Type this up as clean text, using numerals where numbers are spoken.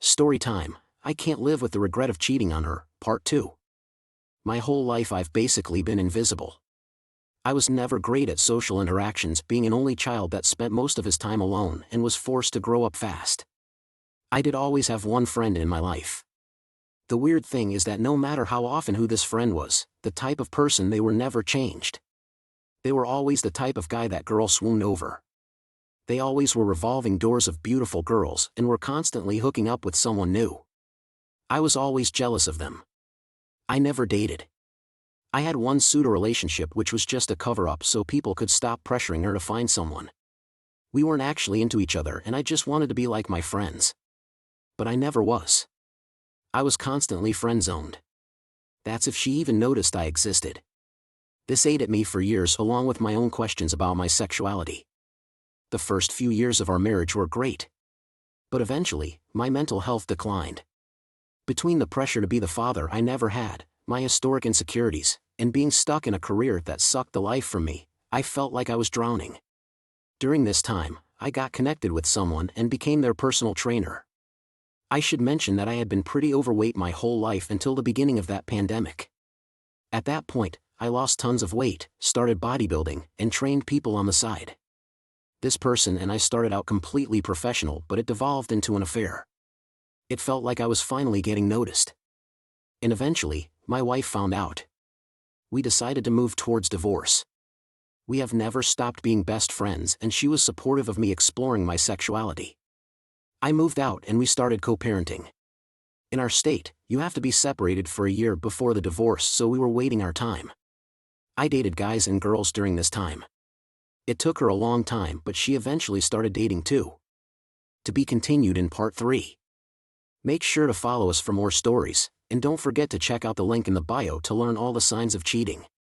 Story time. I can't live with the regret of cheating on her, part 2. My whole life I've basically been invisible. I was never great at social interactions, being an only child that spent most of his time alone and was forced to grow up fast. I did always have one friend in my life. The weird thing is that no matter how often who this friend was, the type of person they were never changed. They were always the type of guy that girl swooned over. They always were revolving doors of beautiful girls and were constantly hooking up with someone new. I was always jealous of them. I never dated. I had one pseudo relationship which was just a cover-up so people could stop pressuring her to find someone. We weren't actually into each other and I just wanted to be like my friends. But I never was. I was constantly friend-zoned. That's if she even noticed I existed. This ate at me for years along with my own questions about my sexuality. The first few years of our marriage were great. But eventually, my mental health declined. Between the pressure to be the father I never had, my historic insecurities, and being stuck in a career that sucked the life from me, I felt like I was drowning. During this time, I got connected with someone and became their personal trainer. I should mention that I had been pretty overweight my whole life until the beginning of that pandemic. At that point, I lost tons of weight, started bodybuilding, and trained people on the side. This person and I started out completely professional, but it devolved into an affair. It felt like I was finally getting noticed. And eventually, my wife found out. We decided to move towards divorce. We have never stopped being best friends and she was supportive of me exploring my sexuality. I moved out and we started co-parenting. In our state, you have to be separated for a year before the divorce, so we were waiting our time. I dated guys and girls during this time. It took her a long time, but she eventually started dating too. To be continued in part 3. Make sure to follow us for more stories, and don't forget to check out the link in the bio to learn all the signs of cheating.